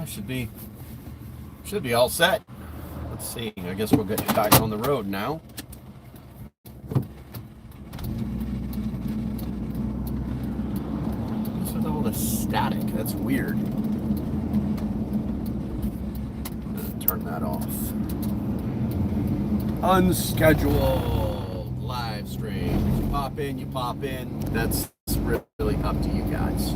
I should be all set. Let's see. I guess we'll get back on the road now. What's with all the static? That's weird. Turn that off. Unscheduled live stream. If you pop in, you pop in. That's really up to you guys.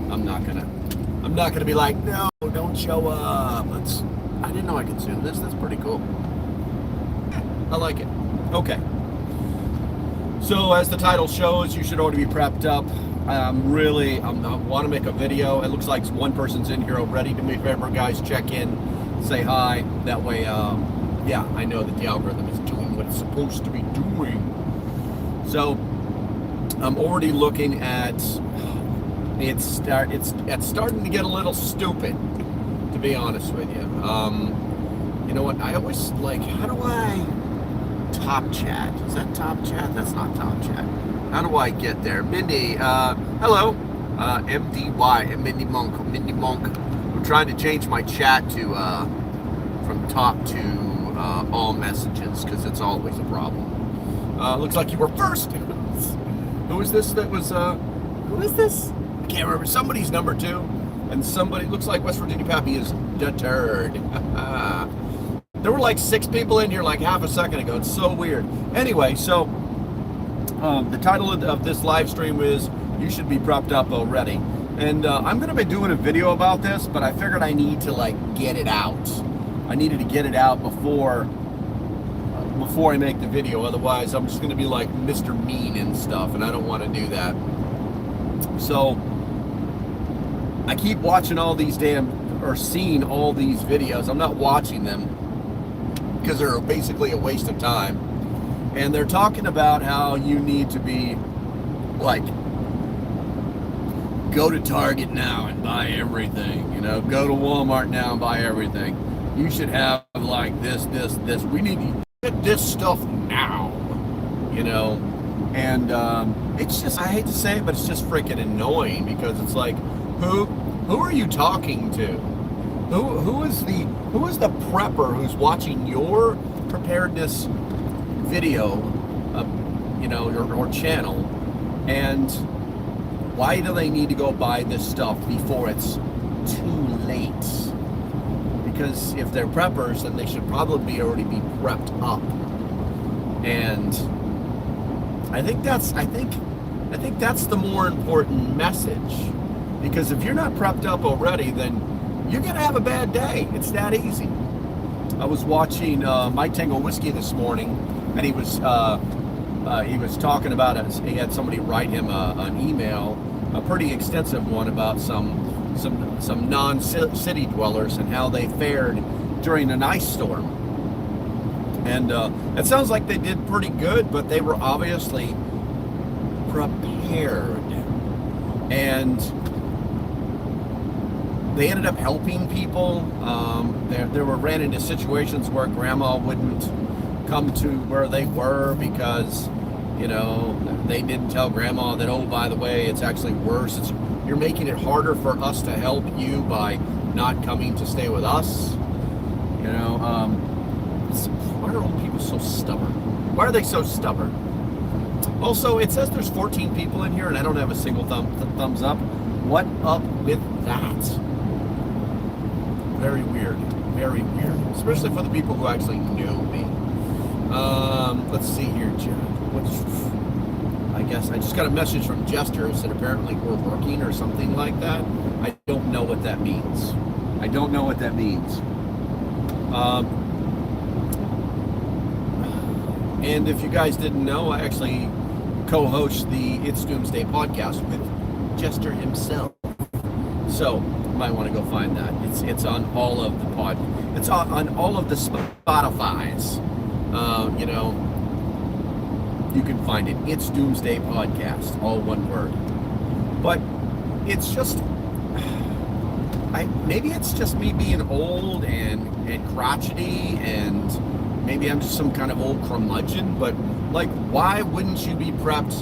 I'm not gonna be like, no, don't show up. I didn't know I could zoom this. That's pretty cool. I like it. Okay. So as the title shows, you should already be prepped up. I want to make a video. It looks like one person's in here already. Do me a favor, guys, check in, say hi. That way, yeah, I know that the algorithm is doing what it's supposed to be doing. So I'm already looking at it's starting to get a little stupid, to be honest with you. You know what? I always like, how do I top chat? Is that top chat? That's not top chat. How do I get there? Mindy, hello. MDY, Mindy Monk. I'm trying to change my chat to from top to all messages because it's always a problem. Looks like you were first. Who is this that was, who is this? I can't remember. Somebody's number 2. And somebody, looks like West Virginia Pappy is deterred. There were like 6 people in here like half a second ago. It's so weird. Anyway, so the title of this live stream is You Should Be Prepped Up Already. And I'm going to be doing a video about this, but I figured I need to like get it out. I needed to get it out before I make the video. Otherwise, I'm just going to be like Mr. Mean and stuff, and I don't want to do that. So I keep watching all these seeing all these videos. I'm not watching them because they're basically a waste of time. And they're talking about how you need to be like, go to Target now and buy everything, you know, go to Walmart now and buy everything. You should have like this. We need to get this stuff now, you know. And it's just, I hate to say it, but it's just freaking annoying because it's like, who are you talking to? Who is the prepper who's watching your preparedness video, you know, or channel, and why do they need to go buy this stuff before it's too late? Because if they're preppers, then they should probably already be prepped up. And I think that's the more important message. Because if you're not prepped up already, then you're gonna have a bad day. It's that easy. I was watching My Tango Whiskey this morning, and he was talking about it. He had somebody write him an email, a pretty extensive one about some non-city dwellers and how they fared during an ice storm. And it sounds like they did pretty good, but they were obviously prepared. And they ended up helping people. They ran into situations where grandma wouldn't come to where they were because, you know, they didn't tell grandma that, oh, by the way, it's actually worse. You're making it harder for us to help you by not coming to stay with us. You know, why are old people so stubborn? Why are they so stubborn? Also, it says there's 14 people in here and I don't have a single thumbs up. What up with that? Very weird. Very weird. Especially for the people who actually know me. Let's see here, Jared. I guess I just got a message from Jester that apparently we're working or something like that. I don't know what that means. I don't know what that means. And if you guys didn't know, I actually co-host the It's Doomsday podcast with Jester himself. So you might want to go find that. It's on all of the it's on all of the Spotify's. You know, you can find it. It's Doomsday Podcast, all one word. But it's just, maybe it's just me being old and crotchety, and maybe I'm just some kind of old curmudgeon. But like, why wouldn't you be prepped?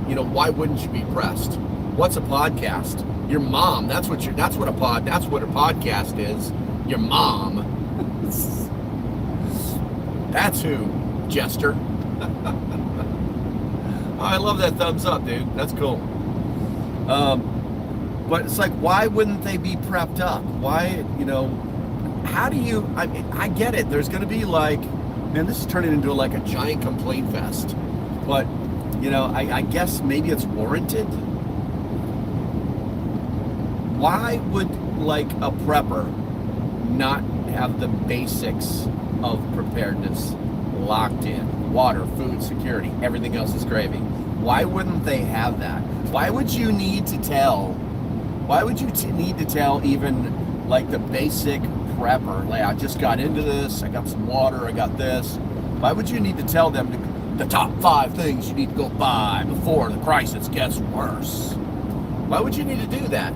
You know, why wouldn't you be pressed? What's a podcast? Your mom. That's what a podcast is. Your mom. That's who, Jester. Oh, I love that thumbs up, dude. That's cool. But it's like, why wouldn't they be prepped up? Why, how do you, I get it. There's going to be like, man, this is turning into like a giant complaint fest. But, I guess maybe it's warranted. Why would like a prepper not have the basics of preparedness locked in? Water, food, security, everything else is gravy. Why wouldn't they have that? Why would you need to tell even like the basic prepper? Like, I just got into this, I got some water, I got this. Why would you need to tell them the top 5 things you need to go buy before the crisis gets worse? Why would you need to do that?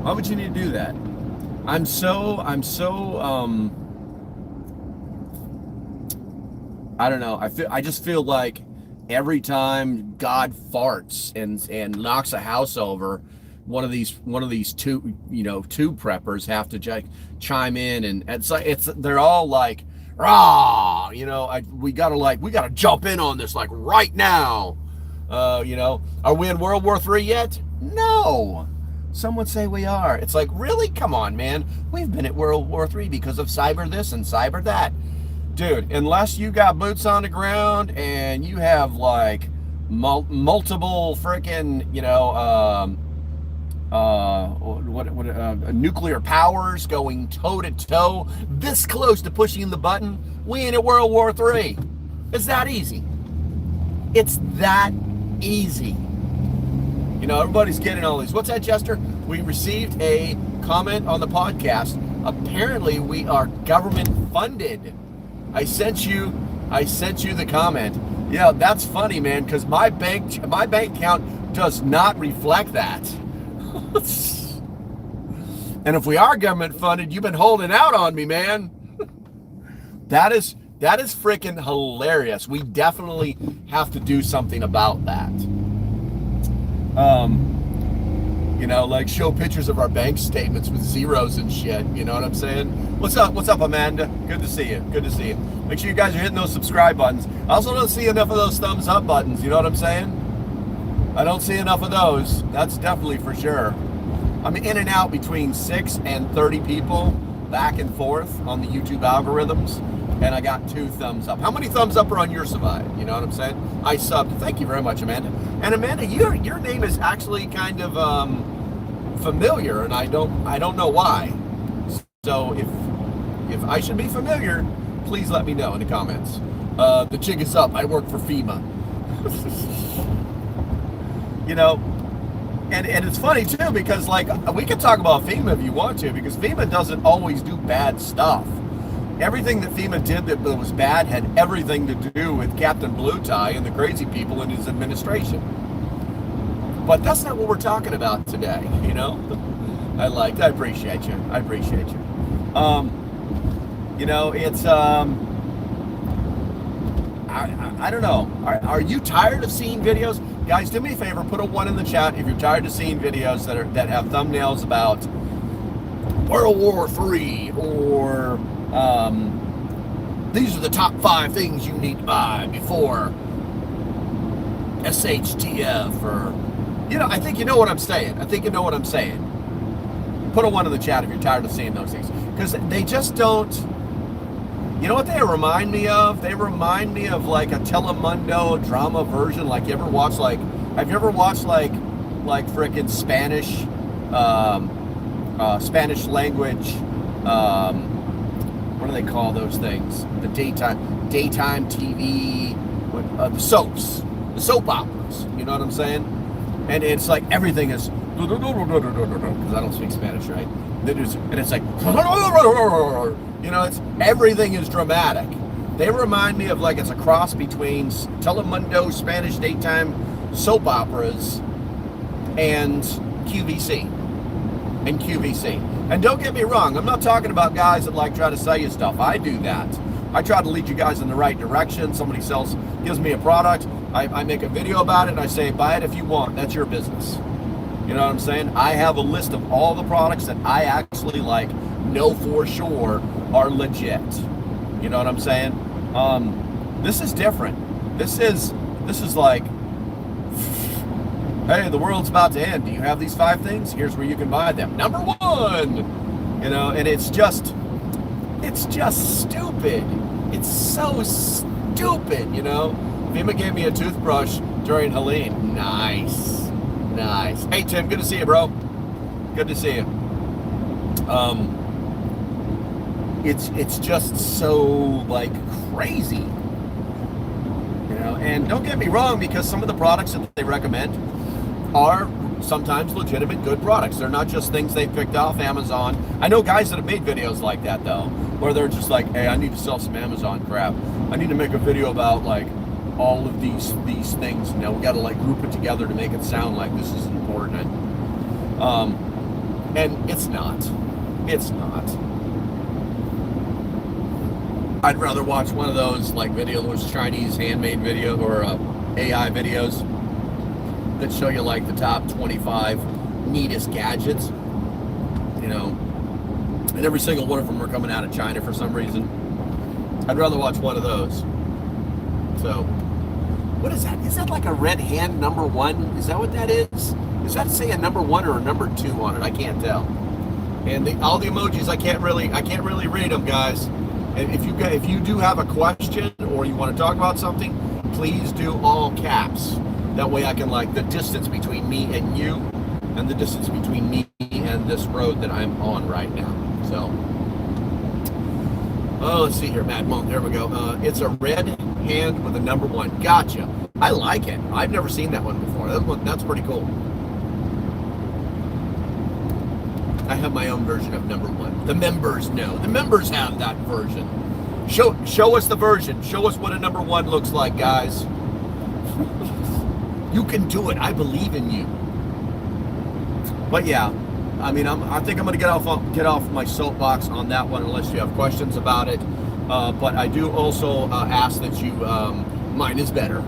Why would you need to do that? I'm so I don't know. I just feel like every time God farts and knocks a house over, one of these two preppers have to chime in, and they're all like, rah, we gotta jump in on this like right now. Are we in World War III yet? No. Some would say we are. It's like, really? Come on, man. We've been at World War III because of cyber this and cyber that. Dude, unless you got boots on the ground and you have like multiple freaking, nuclear powers going toe to toe, this close to pushing the button, we ain't at World War III. It's that easy. It's that easy. Everybody's getting all these. What's that, Jester? We received a comment on the podcast. Apparently, we are government funded. I sent you the comment. Yeah, that's funny, man, because my bank account does not reflect that. And if we are government funded, you've been holding out on me, man. That is freaking hilarious. We definitely have to do something about that. Like show pictures of our bank statements with zeros and shit. You know what I'm saying? What's up, Amanda? Good to see you. Make sure you guys are hitting those subscribe buttons. I also don't see enough of those thumbs up buttons. You know what I'm saying? I don't see enough of those. That's definitely for sure. I'm in and out between 6 and 30 people, back and forth on the YouTube algorithms, and I got 2 thumbs up. How many thumbs up are on your side? You know what I'm saying? I subbed. Thank you very much, Amanda. And Amanda, your name is actually kind of familiar, and I don't know why. So if I should be familiar, please let me know in the comments. The jig is up. I work for FEMA. And it's funny too, because like we can talk about FEMA if you want to, because FEMA doesn't always do bad stuff. Everything that FEMA did that was bad had everything to do with Captain Blue Tie and the crazy people in his administration. But that's not what we're talking about today, I appreciate you. It's I don't know. Are you tired of seeing videos? Guys, do me a favor, put a 1 in the chat if you're tired of seeing videos that have thumbnails about World War III or these are the top 5 things you need to buy before SHTF, or I think you know what I'm saying. Put a 1 in the chat if you're tired of seeing those things, because they just don't. You know what they remind me of? They remind me of like a Telemundo drama version. Like, have you ever watched like frickin' Spanish language, what do they call those things? The daytime TV, the soaps, the soap operas. You know what I'm saying? And it's like everything is, because I don't speak Spanish, right? And it's like, it's everything is dramatic. They remind me of like it's a cross between Telemundo Spanish daytime soap operas and QVC. And don't get me wrong, I'm not talking about guys that like try to sell you stuff. I do that. I try to lead you guys in the right direction. Somebody gives me a product, I make a video about it, and I say, buy it if you want. That's your business. You know what I'm saying? I have a list of all the products that I actually like, know for sure are legit. You know what I'm saying? This is different. This is like, hey, the world's about to end. Do you have these 5 things? Here's where you can buy them. Number 1, you know, and it's just stupid. It's so stupid, you know. FEMA gave me a toothbrush during Helene. Nice. Hey, Tim, good to see you, bro. Good to see you. It's just so, like, crazy. You know, and don't get me wrong, because some of the products that they recommend are sometimes legitimate good products. They're not just things they picked off Amazon. I know guys that have made videos like that, though, where they're just like, hey, I need to sell some Amazon crap. I need to make a video about, like, all of these things. You know, we got to, like, group it together to make it sound like this is important. And it's not. I'd rather watch one of those, like, those Chinese handmade video or AI videos that show you, like, the top 25 neatest gadgets, you know, and every single one of them are coming out of China for some reason. I'd rather watch one of those. So, what is that? Is that like a red hand number 1? Is that what that is? Does that say a number 1 or a number 2 on it? I can't tell. And all the emojis, I can't really read them, guys. And if you do have a question or you want to talk about something, please do all caps. That way I can, like, the distance between me and you and the distance between me and this road that I'm on right now. So, let's see here, Mad Monk. There we go. It's a red hand with a number 1. Gotcha. I like it. I've never seen that one before. That's pretty cool. I have my own version of number 1. The members know. The members have that version. Show us the version. Show us what a number 1 looks like, guys. You can do it. I believe in you. But yeah, I mean, I think I'm going to get off my soapbox on that one, unless you have questions about it. But I do also ask that you, mine is better.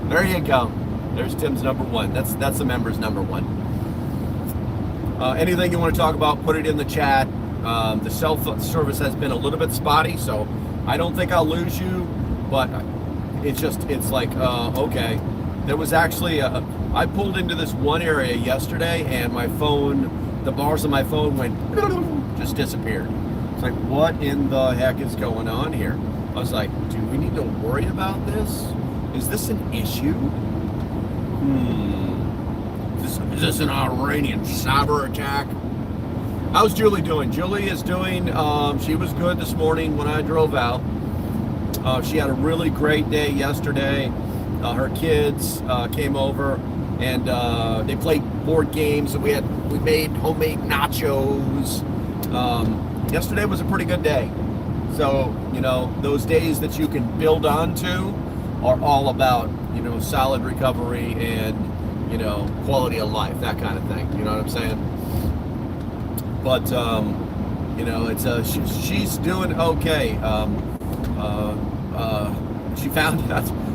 There you go. There's Tim's number 1. That's the member's number 1. Anything you want to talk about, put it in the chat. The cell service has been a little bit spotty, so I don't think I'll lose you, but it's like, okay. There was actually, I pulled into this one area yesterday, and my phone, the bars on my phone went, just disappeared. It's like, what in the heck is going on here? I was like, do we need to worry about this? Is this an issue? Is this an Iranian cyber attack? How's Julie doing? Julie is doing, she was good this morning when I drove out. She had a really great day yesterday. Her kids came over and they played board games, and we made homemade nachos. Yesterday was a pretty good day. So, you know, those days that you can build onto are all about, you know, solid recovery and, you know, quality of life, that kind of thing. You know what I'm saying? But, you know, it's she's doing okay.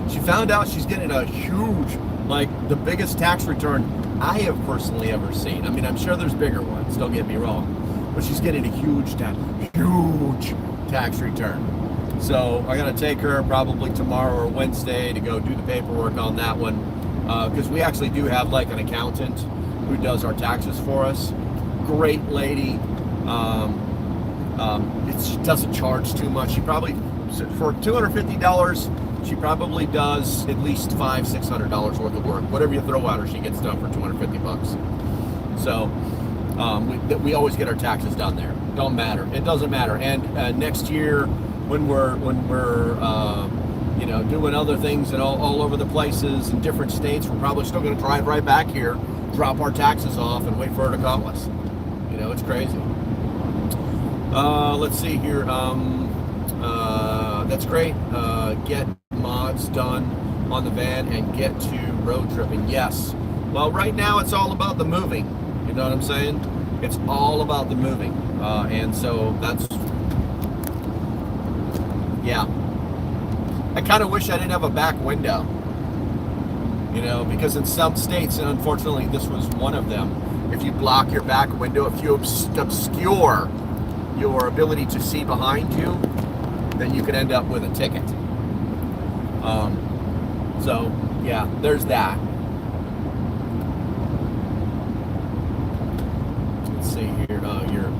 She found out she's getting a huge, like, the biggest tax return I have personally ever seen. I mean, I'm sure there's bigger ones, don't get me wrong, but she's getting a huge tax return. So I gotta take her probably tomorrow or Wednesday to go do the paperwork on that one, because we actually do have, like, an accountant who does our taxes for us. Great lady. She doesn't charge too much. She probably, for $250, she probably does at least $500-600 worth of work. Whatever you throw at her, she gets done for $250. So we always get our taxes done there. Don't matter. It doesn't matter. And next year, when we're you know, doing other things and all over the places in different states, we're probably still going to drive right back here, drop our taxes off, and wait for her to call us. You know, it's crazy. Let's see here. That's great. Get mods done on the van and get to road tripping. Yes. Well, right now it's all about the moving. You know what I'm saying? It's all about the moving. And so Yeah. I kind of wish I didn't have a back window. You know, because in some states, and unfortunately this was one of them, if you block your back window, if you obscure your ability to see behind you, then you could end up with a ticket. So, yeah, there's that. Let's see here.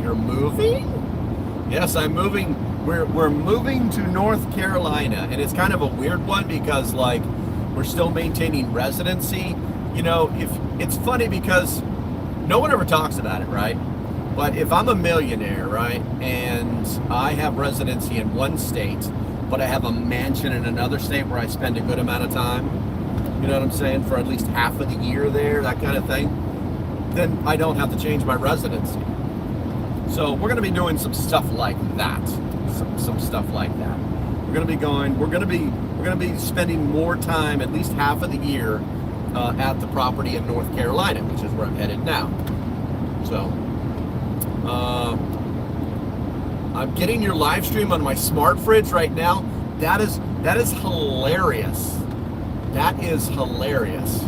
You're moving? Yes, I'm moving. We're moving to North Carolina, and it's kind of a weird one because, like, we're still maintaining residency. You know, if it's funny because no one ever talks about it, right? But if I'm a millionaire, right, and I have residency in one state, but I have a mansion in another state where I spend a good amount of time, you know what I'm saying, for at least half of the year there, that kind of thing, then I don't have to change my residency. So we're going to be doing some stuff like that. Some stuff like that. We're going to be spending more time, at least half of the year, at the property in North Carolina, which is where I'm headed now. So, I'm getting your live stream on my smart fridge right now. That is hilarious. That is hilarious.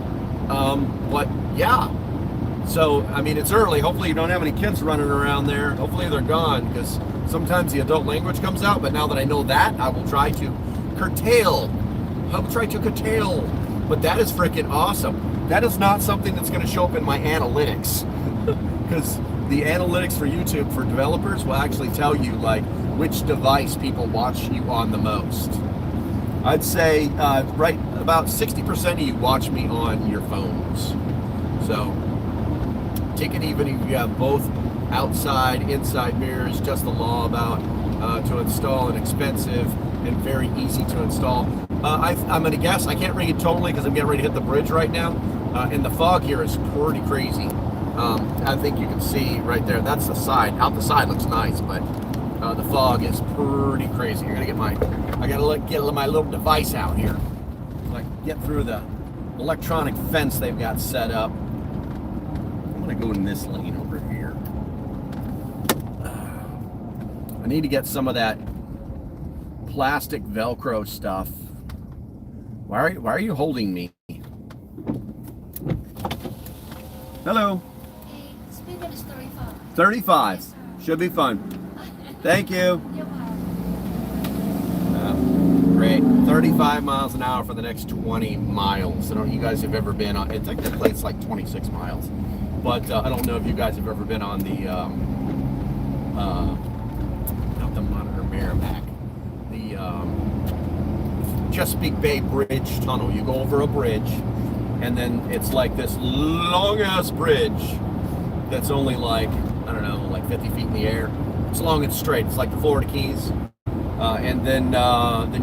But yeah. So, I mean, it's early. Hopefully you don't have any kids running around there. Hopefully they're gone, because sometimes the adult language comes out. But now that I know that, I will try to curtail. But that is freaking awesome. That is not something that's going to show up in my analytics. Because the analytics for YouTube for developers will actually tell you, like, which device people watch you on the most. I'd say right about 60% of you watch me on your phones. So take it even if you have both outside, inside mirrors, just the law about to install and expensive and very easy to install. I'm going to guess, I can't read it totally because I'm getting ready to hit the bridge right now. And the fog here is pretty crazy. I think you can see right there, that's the side. Out the side looks nice, but the fog is pretty crazy. I gotta get my little device out here. So I can get through the electronic fence they've got set up. I'm gonna go in this lane over here. I need to get some of that plastic Velcro stuff. Why are you holding me? Hello. Hey, speed limit is 35. 35. Yes, Should be fun. Thank you. You're welcome. Great. 35 miles an hour for the next 20 miles. I don't know if you guys have ever been on, technically it's like 26 miles. But I don't know if you guys have ever been on the, not the Monitor Merrimack, the Chesapeake Bay Bridge Tunnel. You go over a bridge, and then it's like this long-ass bridge that's only like, I don't know, like 50 feet in the air. It's long and straight. It's like the Florida Keys. And then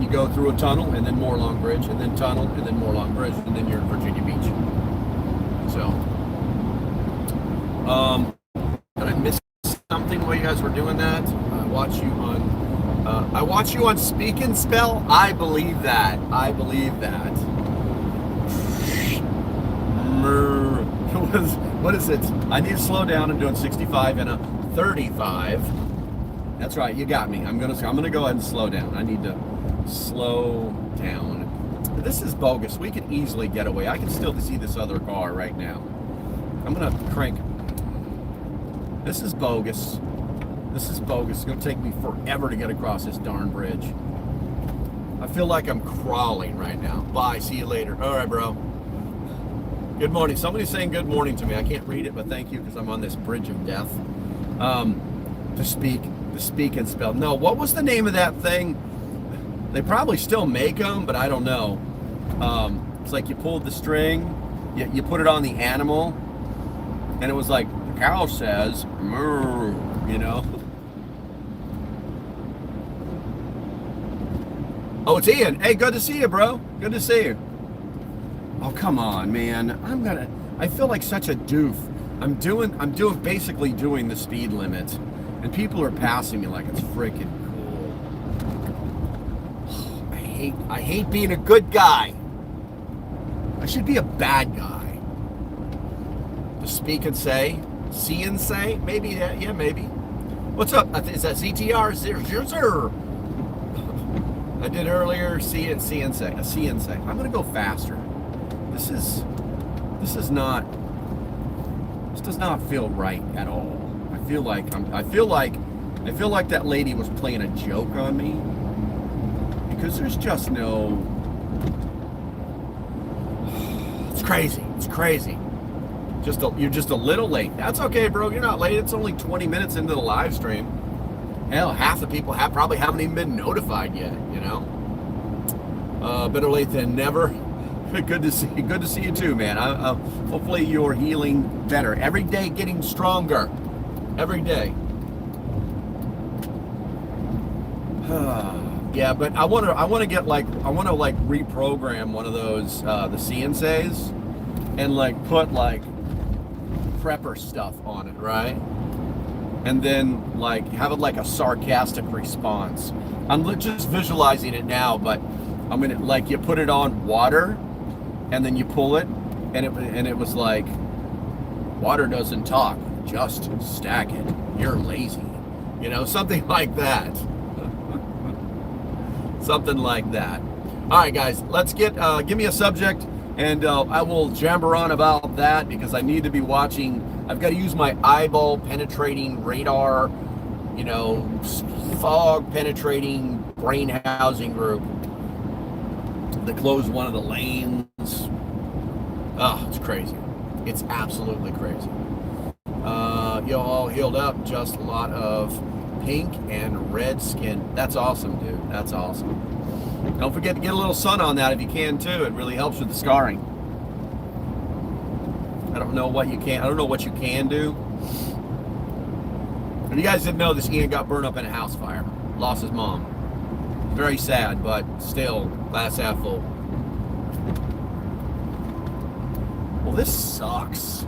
you go through a tunnel, and then more long bridge, and then tunnel, and then more long bridge, and then you're in Virginia Beach. So, did I miss something while you guys were doing that? I watch you on Speak and Spell. I believe that. What is it? I need to slow down. I'm doing 65 and a 35. That's right, you got me. I'm gonna go ahead and slow down. I need to slow down. This is bogus. We can easily get away. I can still see this other car right now. I'm gonna crank. This is bogus. It's gonna take me forever to get across this darn bridge. I feel like I'm crawling right now. Bye, see you later. All right, bro. Good morning. Somebody's saying good morning to me. I can't read it, but thank you, because I'm on this bridge of death. To speak and spell. No, what was the name of that thing? They probably still make them, but I don't know. It's like you pulled the string, you put it on the animal, and it was like, the cow says, moo, you know? Oh, it's Ian. Hey, good to see you, bro. Good to see you. Oh, come on, man. I feel like such a doof. I'm basically doing the speed limit, and people are passing me like it's freaking cool. I hate being a good guy. I should be a bad guy. To speak and say, see and say, maybe, yeah, maybe. What's up? Is that ZTR? Zero. I did earlier. CNC. I'm gonna go faster. This does not feel right at all. I feel like that lady was playing a joke on me, because there's just no. It's crazy. You're just a little late. That's okay, bro. You're not late. It's only 20 minutes into the live stream. Hell, half the people probably haven't even been notified yet. You know. Better late than never. Good to see you too, man. Hopefully you're healing better every day, getting stronger every day. Yeah, but I want to reprogram one of those the CNCs and like put like prepper stuff on it, right? And then like have it like a sarcastic response. I'm just visualizing it now, but I'm gonna like you put it on water, and then you pull it, and it was like, water doesn't talk, just stack it. You're lazy, you know, something like that. Something like that. All right, guys, let's give me a subject, and I will jammer on about that, because I need to be watching. I've got to use my eyeball penetrating radar, you know, fog penetrating brain housing group to close one of the lanes. Oh, it's crazy. It's absolutely crazy. You all healed up, just a lot of pink and red skin. That's awesome, dude. That's awesome. Don't forget to get a little sun on that if you can too. It really helps with the scarring. I don't know what you can do. And you guys didn't know this, Ian got burned up in a house fire. Lost his mom. Very sad, but still glass half full. Well, this sucks.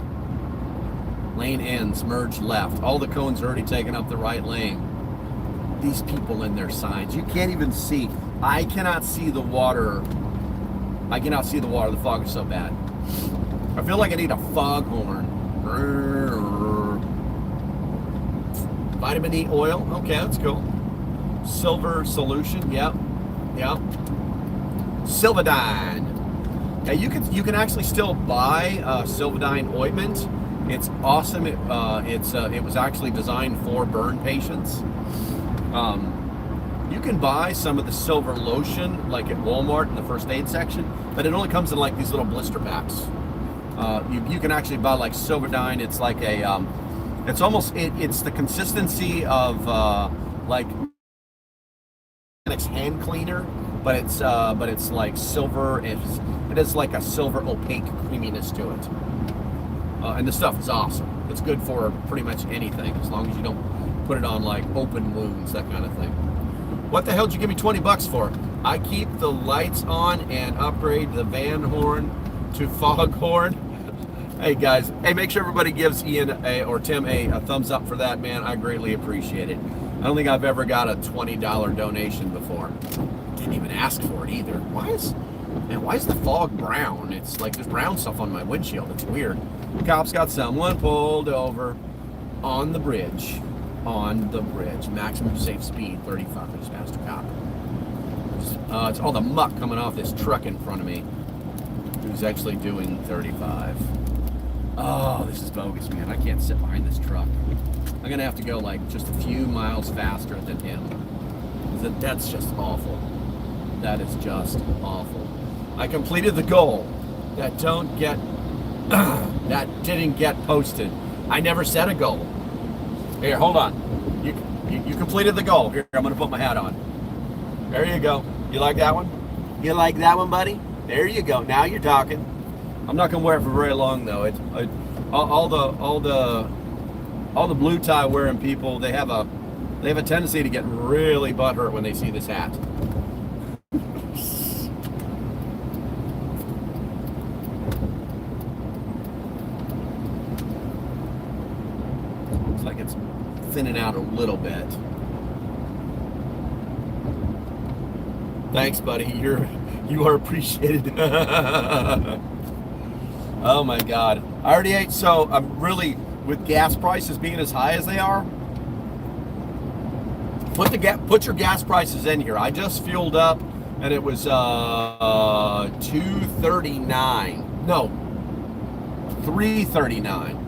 Lane ends, merge left. All the cones are already taken up the right lane. These people in their signs. You can't even see. I cannot see the water. The fog is so bad. I feel like I need a foghorn. Vitamin E oil. Okay, that's cool. Silver solution. Yep. Silvadine. Yeah, you can actually still buy Silvadine ointment. It's awesome. It was actually designed for burn patients. You can buy some of the silver lotion like at Walmart in the first aid section, but it only comes in like these little blister packs. You can actually buy like Silvadine. It's like a it's the consistency of like hand cleaner, but it's like silver. It has like a silver opaque creaminess to it. And the stuff is awesome. It's good for pretty much anything, as long as you don't put it on like open wounds, that kind of thing. What the hell did you give me 20 bucks for? I keep the lights on and upgrade the van horn to foghorn. Hey guys, hey, make sure everybody gives Ian or Tim a thumbs up for that, man. I greatly appreciate it. I don't think I've ever got a $20 donation before. Didn't even ask for it either. Why is the fog brown? It's like there's brown stuff on my windshield. It's weird. The cops got someone pulled over on the bridge. Maximum safe speed 35. Just asked a cop. It's all the muck coming off this truck in front of me, who's actually doing 35. Oh, this is bogus, man. I can't sit behind this truck. I'm gonna have to go like just a few miles faster than him. That's just awful. That is just awful. I completed the goal. That didn't get posted. I never set a goal. Here, hold on. You completed the goal. Here, I'm gonna put my hat on. There you go. You like that one? You like that one, buddy? There you go. Now you're talking. I'm not gonna wear it for very long though. All the blue tie wearing people, they have a tendency to get really butthurt when they see this hat. Looks like it's thinning out a little bit. Thanks, buddy. You are appreciated. Oh my God. I already ate, so I'm really, with gas prices being as high as they are, put your gas prices in here. I just fueled up, and it was 239. No, 339.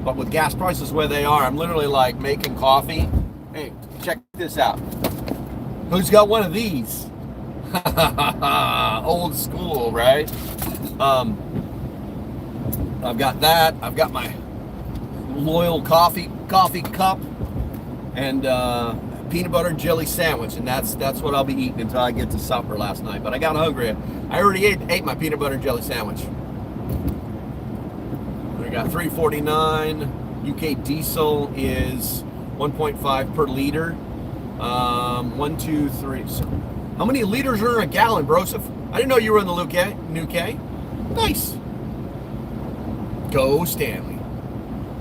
But with gas prices where they are, I'm literally like making coffee. Hey, check this out. Who's got one of these? Old school, right? I've got that. I've got my loyal coffee cup and peanut butter and jelly sandwich, and that's what I'll be eating until I get to supper last night. But I got hungry. I already ate my peanut butter and jelly sandwich. We got 3.49. UK diesel is 1.5 per liter. 1, 2, 3. So how many liters are in a gallon, Broseph? I didn't know you were in the UK. Nice. Go Stanley.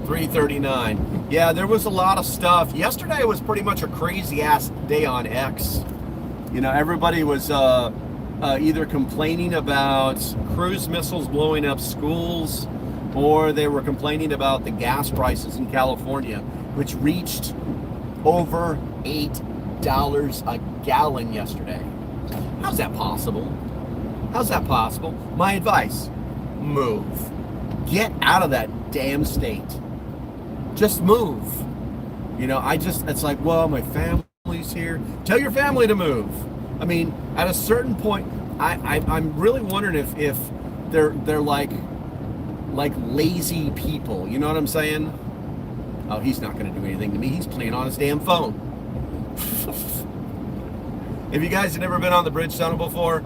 3.39. Yeah, there was a lot of stuff. Yesterday was pretty much a crazy ass day on X. You know, everybody was either complaining about cruise missiles blowing up schools, or they were complaining about the gas prices in California, which reached over $8 a gallon yesterday. How's that possible? How's that possible? My advice, move. Get out of that damn state. Just move. You know, it's like, well, my family's here. Tell your family to move. I mean, at a certain point, I'm really wondering if they're like lazy people. You know what I'm saying? Oh, he's not going to do anything to me. He's playing on his damn phone. If you guys have never been on the bridge tunnel before,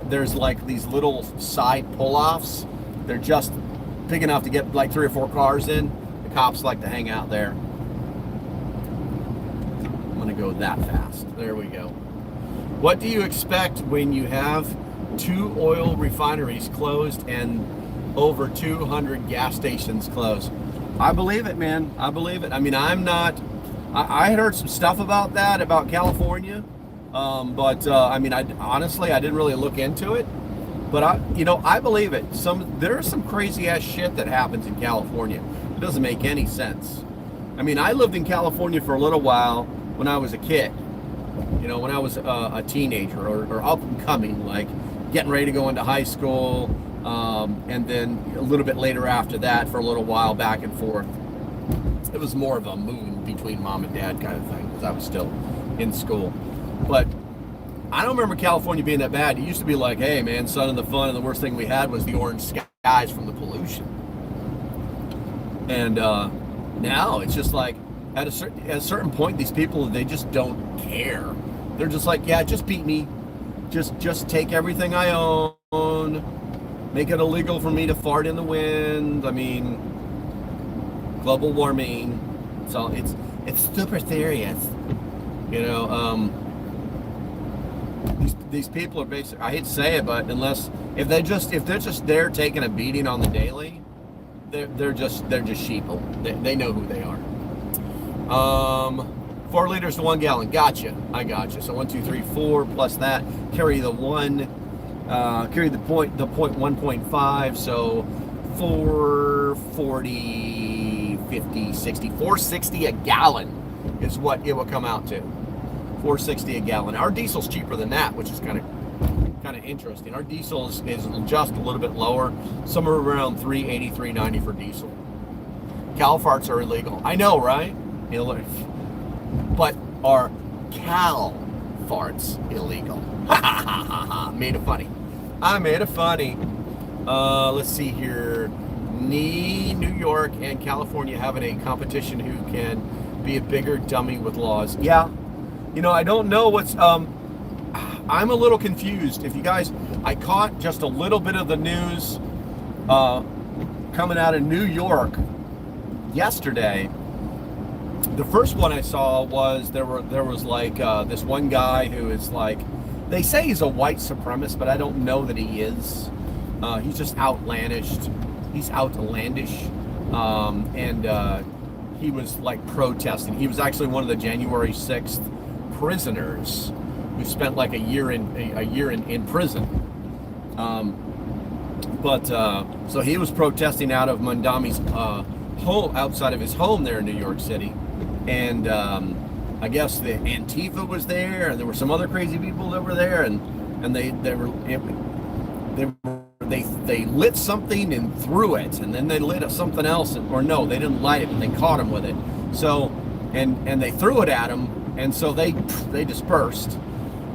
there's like these little side pull-offs. They're just big enough to get like 3 or 4 cars in. The cops like to hang out there. I'm going to go that fast. There we go. What do you expect when you have 2 oil refineries closed and over 200 gas stations closed? I believe it, man. I believe it. I mean, I had heard some stuff about that, about California. But I mean, honestly, I didn't really look into it. But I believe it. There's some crazy ass shit that happens in California. It doesn't make any sense. I mean, I lived in California for a little while when I was a kid. You know, when I was a teenager or up and coming, like getting ready to go into high school. And then a little bit later after that, for a little while, back and forth. It was more of a moon between mom and dad kind of thing, because I was still in school. But I don't remember California being that bad. It used to be like, hey man, sun and the fun, and the worst thing we had was the orange skies from the pollution. And now it's just like, at a certain point, these people, they just don't care. They're just like, yeah, just beat me. Just take everything I own. Make it illegal for me to fart in the wind. I mean, global warming. So it's super serious. You know, these people are basic. I hate to say it, but if they're just there taking a beating on the daily, they're just sheeple. They know who they are. 4 liters to 1 gallon. Gotcha. I gotcha. So 1, 2, 3, 4 plus that. Carry the 1. Carry the point 1.5, so 440, 50, 60, 460 a gallon is what it will come out to. 460 a gallon. Our diesel's cheaper than that, which is kind of interesting. Our diesel is just a little bit lower, somewhere around 380, 390 for diesel. Cal farts are illegal. I know, right? But are Cal farts illegal? Made it funny. I made it funny. Let's see here. New York and California having a competition who can be a bigger dummy with laws. Yeah. You know, I don't know what's... I'm a little confused. If you guys... I caught just a little bit of the news coming out of New York yesterday. The first one I saw was there was like this one guy who is like... They say he's a white supremacist, but I don't know that he is. He's just outlandish. He's outlandish. And he was like protesting. He was actually one of the January 6th prisoners who spent like a year in prison. So he was protesting out of Mandami's home, outside of his home there in New York City. and I guess the Antifa was there, and there were some other crazy people that were there, and they lit something and threw it, and then they lit something else, or no, they didn't light it, but they caught him with it. So, and they threw it at him, and so they dispersed,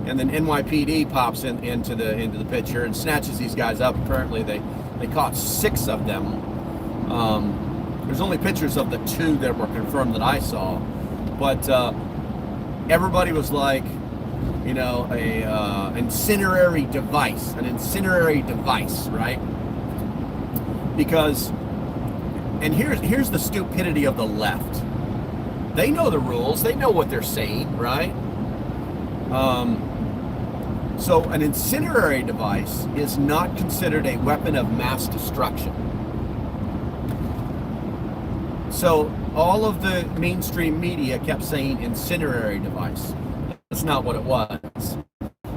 and then NYPD pops into the picture and snatches these guys up. Apparently, they caught 6 of them. There's only pictures of the 2 that were confirmed that I saw, but everybody was like, you know, an incendiary device, right? Because, and here's the stupidity of the left. They know the rules. They know what they're saying, right? So an incendiary device is not considered a weapon of mass destruction. So all of the mainstream media kept saying incendiary device. That's not what it was.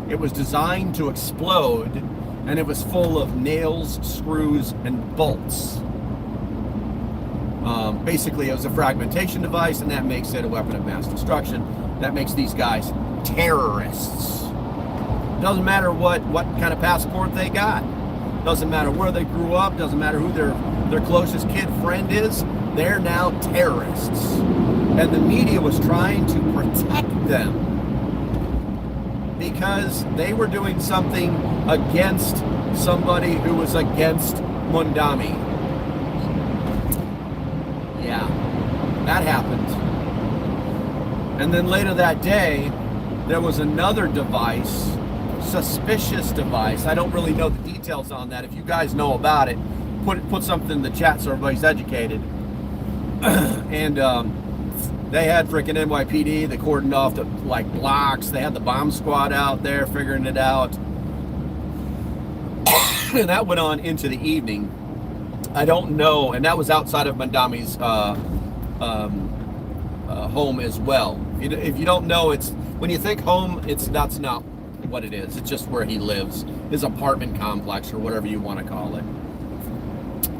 It was designed to explode, and it was full of nails, screws, and bolts. Basically, it was a fragmentation device, and that makes it a weapon of mass destruction. That makes these guys terrorists. Doesn't matter what kind of passport they got. Doesn't matter where they grew up. Doesn't matter who their closest kid friend is. They're now terrorists. And the media was trying to protect them because they were doing something against somebody who was against Mondami. Yeah, that happened. And then later that day, there was another device, suspicious device. I don't really know the details on that. If you guys know about it, put something in the chat so everybody's educated. And they had freaking NYPD. They cordoned off the blocks. They had the bomb squad out there figuring it out. And that went on into the evening. I don't know, and that was outside of Mondami's home as well. If you don't know, it's when you think home, that's not what it is. It's just where he lives, his apartment complex or whatever you want to call it.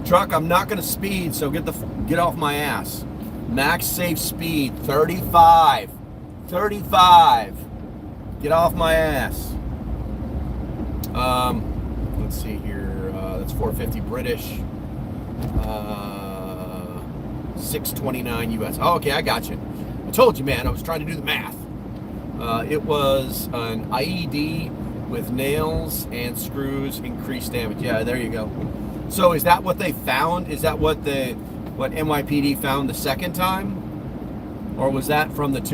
Truck, I'm not going to speed, so get off my ass. Max safe speed 35. 35. Get off my ass. Let's see here. That's 450 British. 629 US. Oh, okay, I got you. I told you, man. I was trying to do the math. It was an IED with nails and screws, increased damage. Yeah, there you go. So is that what they found? Is that what NYPD found the second time? Or was that from the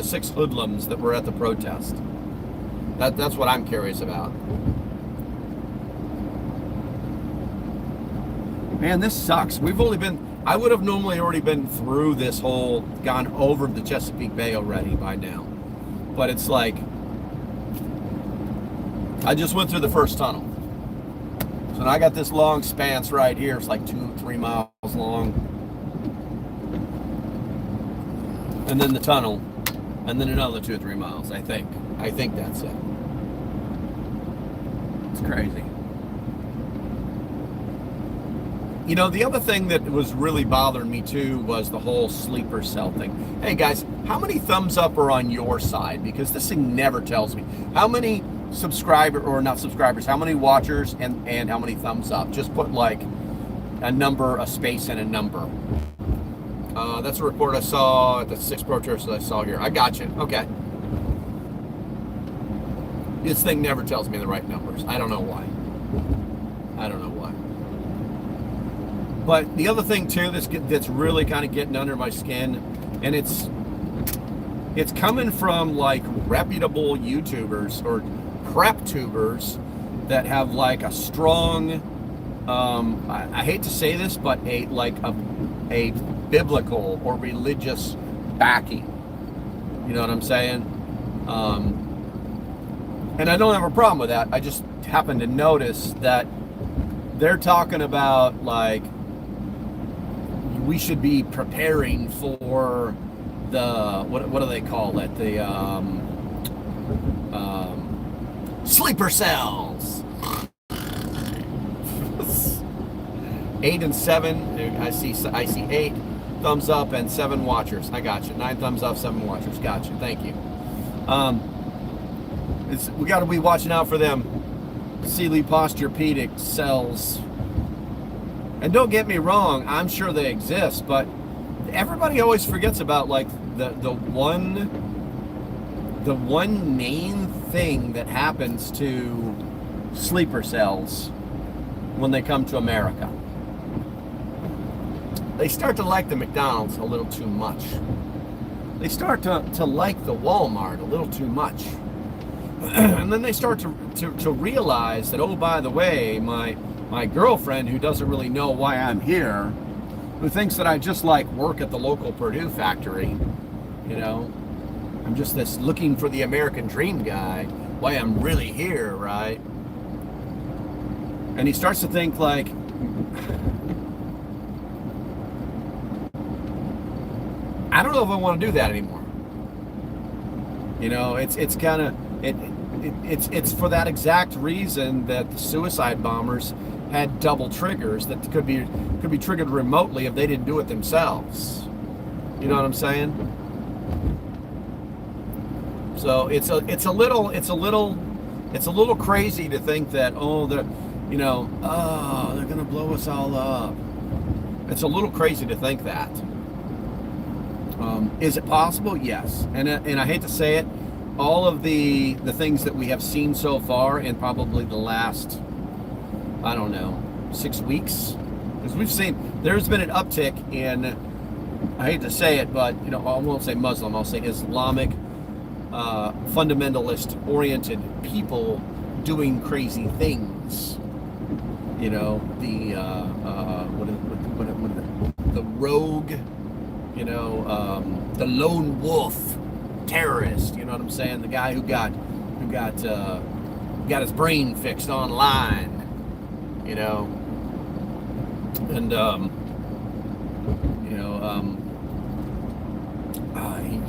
6 hoodlums that were at the protest? That's what I'm curious about. Man, this sucks. I would have normally already been through this whole, gone over the Chesapeake Bay already by now. But it's like, I just went through the first tunnel. So now I got this long span right here. It's like 2-3 miles long. And then the tunnel. And then another 2 or 3 miles, I think. I think that's it. It's crazy. You know, the other thing that was really bothering me too was the whole sleeper cell thing. Hey guys, how many thumbs up are on your side? Because this thing never tells me. How many how many watchers and how many thumbs up? Just put like a number, a space, and a number. That's a report I saw at the 6 protests I saw here. I got you. Okay. This thing never tells me the right numbers. I don't know why. But the other thing too that's really kind of getting under my skin, and it's coming from like reputable YouTubers or prep tubers that have like a strong, I hate to say this, but a biblical or religious backing. You know what I'm saying? And I don't have a problem with that. I just happen to notice that they're talking about like, we should be preparing for the what do they call it? The sleeper cells. 8 and 7. I see 8. thumbs up and 7 watchers. I got you. 9 thumbs up, 7 watchers. Got you. Thank you. We got to be watching out for them Sealy Posturepedic cells. And don't get me wrong, I'm sure they exist, but everybody always forgets about like the one main thing that happens to sleeper cells when they come to America. They start to like the McDonald's a little too much. They start to like the Walmart a little too much. And then they start to realize that, oh, by the way, my girlfriend, who doesn't really know why I'm here, who thinks that I just like work at the local Purdue factory, you know, I'm just this looking for the American dream guy, why I'm really here, right? And he starts to think like, I don't know if I want to do that anymore. You know, it's kind of it's for that exact reason that the suicide bombers had double triggers that could be triggered remotely if they didn't do it themselves. You know what I'm saying? So it's a little crazy to think that they're gonna blow us all up. It's a little crazy to think that. Is it possible? Yes. And I hate to say it, all of the things that we have seen so far in probably the last, I don't know, 6 weeks, because we've seen there's been an uptick in, I hate to say it, but I won't say Muslim, I'll say Islamic fundamentalist oriented people doing crazy things. The the rogue, the lone wolf terrorist, you know what I'm saying? The guy who got his brain fixed online, and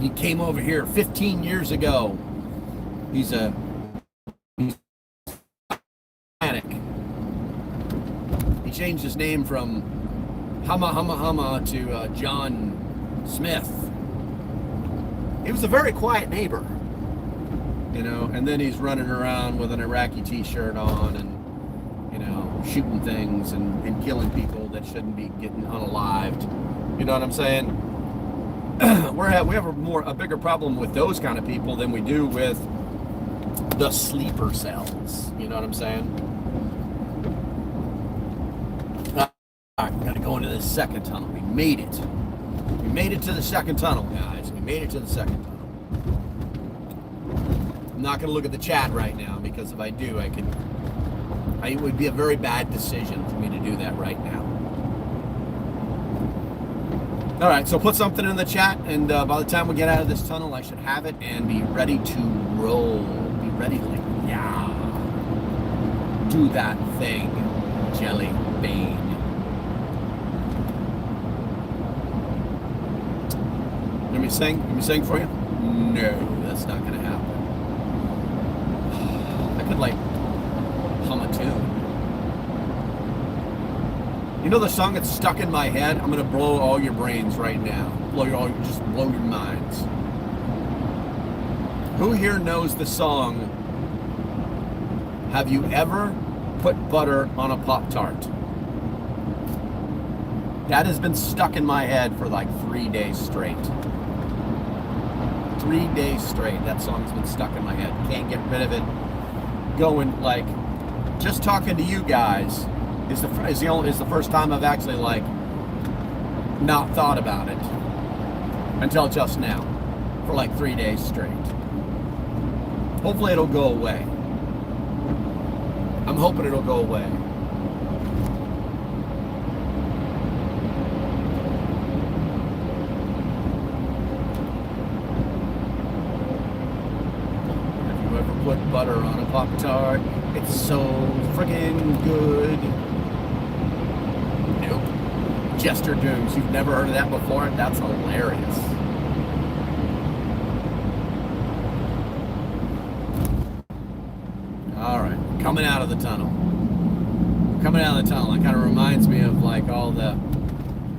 he came over here 15 years ago. He's panic. He changed his name from Hama to John Smith. He was a very quiet neighbor, and then he's running around with an Iraqi t-shirt on and, shooting things and killing people that shouldn't be getting unalived. You know what I'm saying? We have a bigger problem with those kind of people than we do with the sleeper cells. You know what I'm saying? All right, we got to go into this second tunnel. We made it. We made it to the second tunnel, guys. We made it to the second tunnel. I'm not going to look at the chat right now, because if I do, it would be a very bad decision for me to do that right now. All right, so put something in the chat, and by the time we get out of this tunnel, I should have it and be ready to roll. Be ready to, do that thing, Jelly Bean. Let me sing for you? No, that's not gonna happen. I could hum a tune. You know the song that's stuck in my head? I'm gonna blow all your brains right now. Blow your minds. Who here knows the song, Have You Ever Put Butter on a Pop-Tart? That has been stuck in my head for 3 days straight. 3 days straight, that song's been stuck in my head. Can't get rid of it. Going, just talking to you guys is the first time I've actually not thought about it until just now for 3 days straight. Hopefully it'll go away. I'm hoping it'll go away. Have you ever put butter on a Pop-Tart? It's so friggin' good. Nope. Jester Dooms, you've never heard of that before? That's hilarious. All right, coming out of the tunnel. It kind of reminds me of all the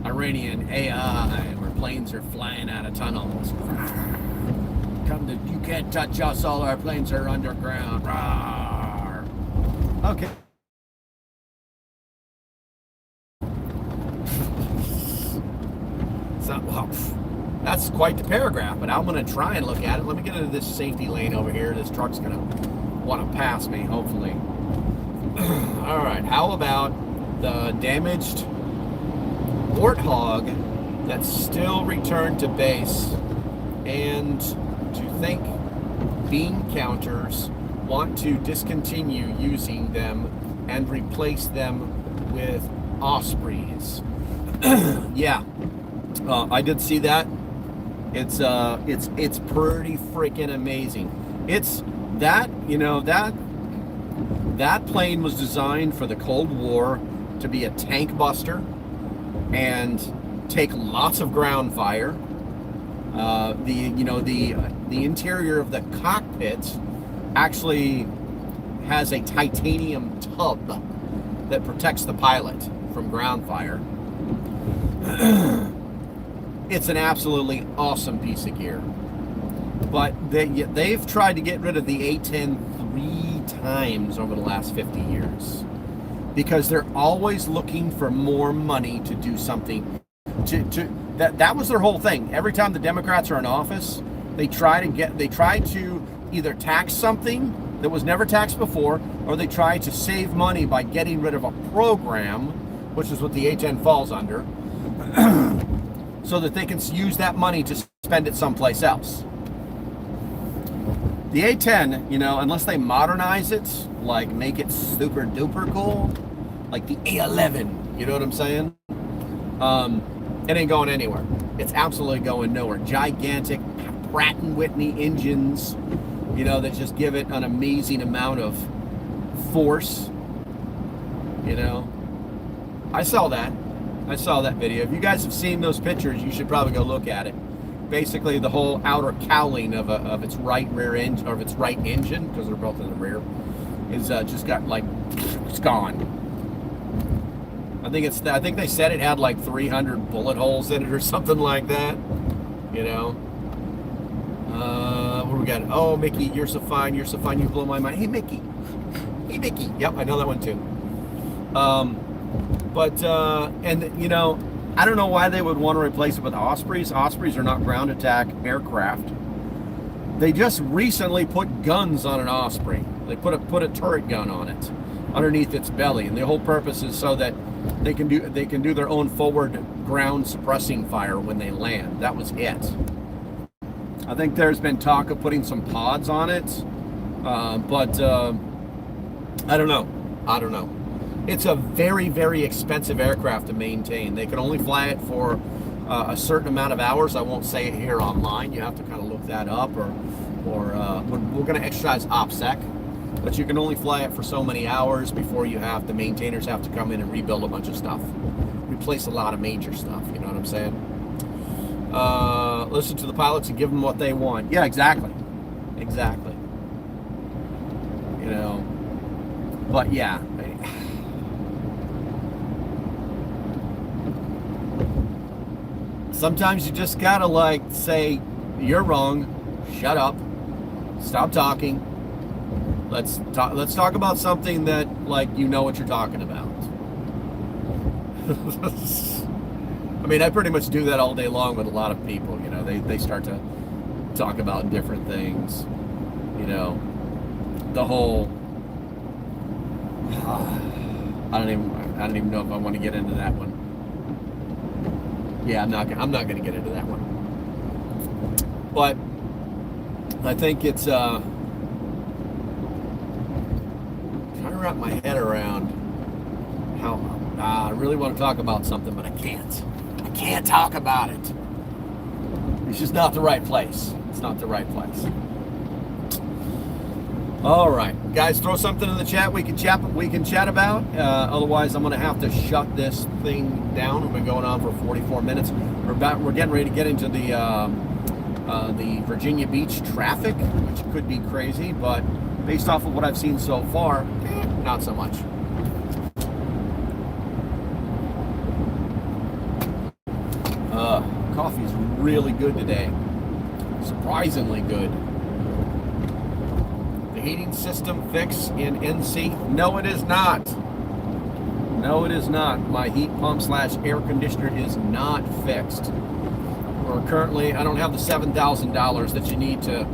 Iranian AI, where planes are flying out of tunnels. You can't touch us, all our planes are underground. Rawr. Okay. So, well, that's quite the paragraph, but I'm going to try and look at it. Let me get into this safety lane over here. This truck's going to want to pass me, hopefully. All right, how about the damaged warthog that's still returned to base, and to think bean counters want to discontinue using them and replace them with ospreys. Yeah, I did see that. It's pretty freaking amazing. It's that, you know, that plane was designed for the Cold War to be a tank buster and take lots of ground fire. The interior of the cockpit actually has a titanium tub that protects the pilot from ground fire. It's an absolutely awesome piece of gear. But they've tried to get rid of the A-10 3 times over the last 50 years because they're always looking for more money to do something. That was their whole thing. Every time the Democrats are in office, they try to either tax something that was never taxed before, or they try to save money by getting rid of a program, which is what the A-10 falls under, so that they can use that money to spend it someplace else. The A-10, you know, unless they modernize it, like make it super duper cool, like the A-11, you know what I'm saying? It ain't going anywhere. It's absolutely going nowhere. Gigantic Pratt & Whitney engines, you know, that just give it an amazing amount of force, you know. I saw that video. If you guys have seen those pictures, you should probably go look at it. Basically, the whole outer cowling of its right rear engine, or of its right engine, because they're both in the rear, is just got like, it's gone. I think they said it had like 300 bullet holes in it or something like that. You know. What do we got? Oh, Mickey, you're so fine. You're so fine. You blow my mind. Hey, Mickey. Hey, Mickey. Yep, I know that one too. And you know, I don't know why they would want to replace it with Ospreys. Ospreys are not ground attack aircraft. They just recently put guns on an Osprey. They put a turret gun on it underneath its belly, and the whole purpose is so that they can do their own forward ground suppressing fire when they land. That was it. I think there's been talk of putting some pods on it, but I don't know. It's a very, very expensive aircraft to maintain. They can only fly it for a certain amount of hours. I won't say it here online. You have to kind of look that up, or we're going to exercise OPSEC, but you can only fly it for so many hours before the maintainers have to come in and rebuild a bunch of stuff, replace a lot of major stuff. You know what I'm saying? Listen to the pilots and give them what they want. Yeah, exactly. You know, but yeah. Sometimes you just gotta like say, you're wrong, shut up, stop talking. Let's talk about something that, like, you know what you're talking about. I mean, I pretty much do that all day long with a lot of people. You know, they start to talk about different things. You know, the whole I don't even know if I want to get into that one. Yeah, I'm not going to get into that one. But I think it's trying to wrap my head around how I really want to talk about something, but I can't. I can't talk about it. It's just not the right place. It's not the right place. All right, guys, throw something in the chat we can chat about. Otherwise, I'm going to have to shut this thing down. We've been going on for 44 minutes. We're getting ready to get into the Virginia Beach traffic, which could be crazy, but based off of what I've seen so far, not so much. coffee's really good today. Surprisingly good. The heating system fix in NC? No, it is not. No, it is not. My heat pump / air conditioner is not fixed. Or currently, I don't have the $7,000 that you need to.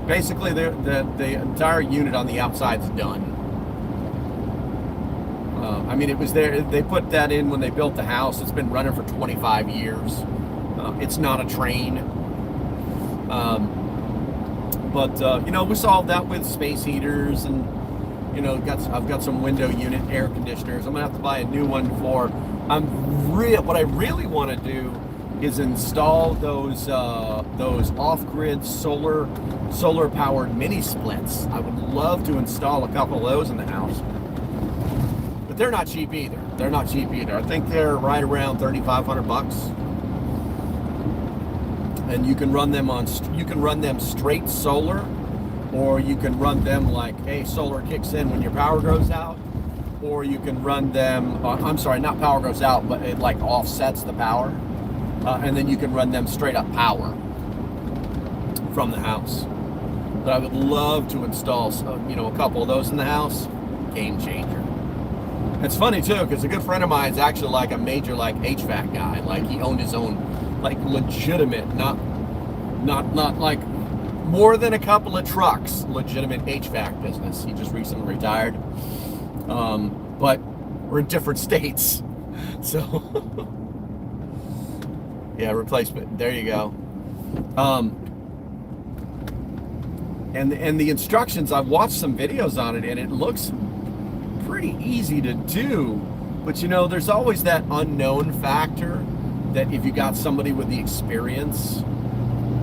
Basically, the entire unit on the outside is done. I mean, it was there. They put that in when they built the house. It's been running for 25 years. It's not a train. But you know, we solved that with space heaters, and you know, I've got some window unit air conditioners. I'm gonna have to buy a new one for. What I really want to do is install those off-grid solar powered mini splits. I would love to install a couple of those in the house, but they're not cheap either. They're not cheap either. I think they're right around $3,500. And you can run them straight solar, or you can run them like, hey, solar kicks in when your power goes out, or you can run them, I'm sorry, not power goes out, but it like offsets the power, and then you can run them straight up power from the house. But I would love to install, you know, a couple of those in the house. Game changer. It's funny too, because a good friend of mine is actually like a major like HVAC guy. Like he owned his own, like legitimate, not like more than a couple of trucks, legitimate HVAC business. He just recently retired. But we're in different states. So yeah, replacement. There you go. And the instructions, I've watched some videos on it, and it looks pretty easy to do. But you know, there's always that unknown factor that if you got somebody with the experience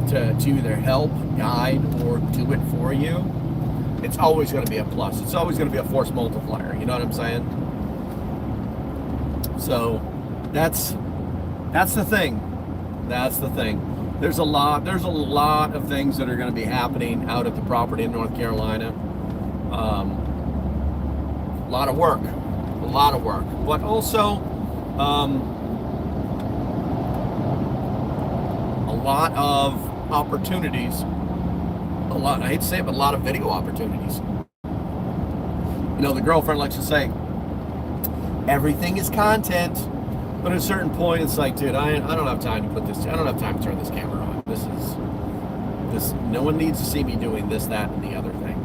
to either help, guide, or do it for you, it's always going to be a plus. It's always going to be a force multiplier. You know what I'm saying? So that's the thing. That's the thing. There's a lot of things that are going to be happening out at the property in North Carolina. A lot of work, but also a lot of opportunities. I hate to say it, but a lot of video opportunities. You know, the girlfriend likes to say, everything is content. But at a certain point, it's like, dude, I don't have time to put this. I don't have time to turn this camera on. This. No one needs to see me doing this, that, and the other thing.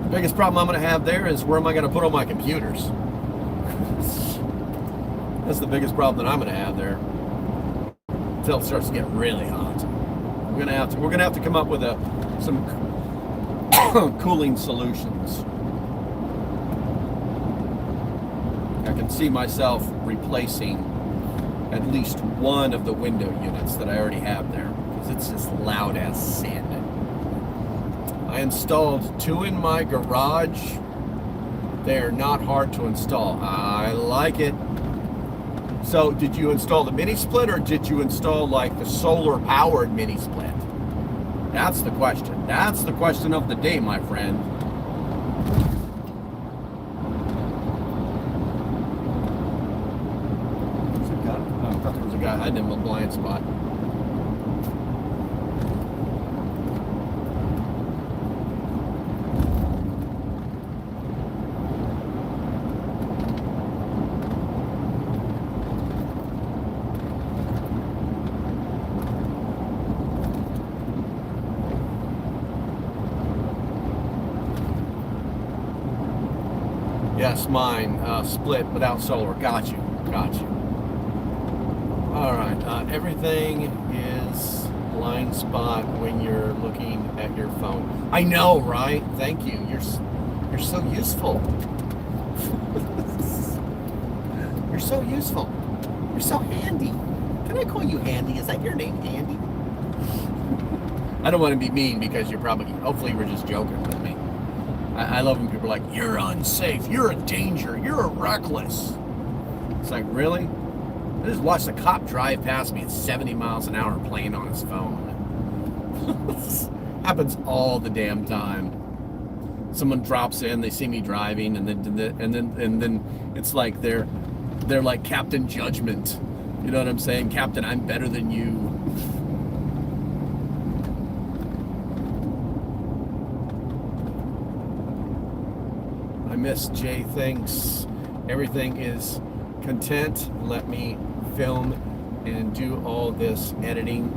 The biggest problem I'm going to have there is where am I going to put all my computers? That's the biggest problem that I'm going to have there. Until it starts to get really hot, we're going to have to come up with some cooling solutions. I can see myself replacing at least one of the window units that I already have there, because it's just loud as sin. I installed 2 in my garage. They're not hard to install. I like it. So did you install the mini split, or did you install like the solar powered mini split? That's the question. That's the question of the day, my friend. I thought there was a guy hiding in the blind spot. Yes, mine split without solar. Got you. All right, everything is blind spot when you're looking at your phone. I know, right? Thank you. You're so useful. You're so useful. You're so handy. Can I call you Handy? Is that your name, Handy? I don't want to be mean because hopefully you were just joking with me. I love when people are like, you're unsafe, you're a danger, you're reckless. It's like, really? I just watched a cop drive past me at 70 miles an hour playing on his phone. Happens all the damn time. Someone drops in, they see me driving, and then it's like they're like Captain Judgment. You know what I'm saying? Captain, I'm better than you. I miss Jay. Thanks. Everything is content. Let me film and do all this editing.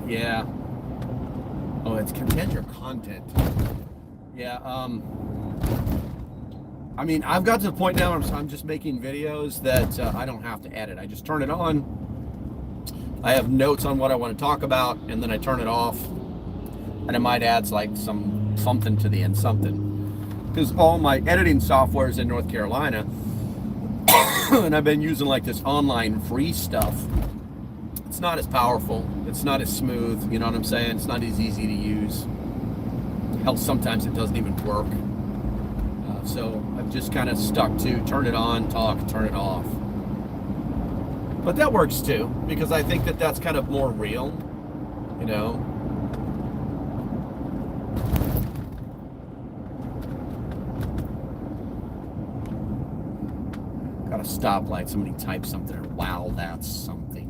Yeah. Oh, it's content or content? Yeah, I mean, I've got to the point now where I'm just making videos that I don't have to edit. I just turn it on. I have notes on what I want to talk about, and then I turn it off. And I might add like something to the end, something. Because all my editing software is in North Carolina. And I've been using like this online free stuff. It's not as powerful. It's not as smooth. You know what I'm saying? It's not as easy to use. Hell, sometimes it doesn't even work. So I've just kind of stuck to turn it on, talk, turn it off. But that works too, because I think that that's kind of more real, you know. Got a stoplight, somebody typed something there. Wow, that's something.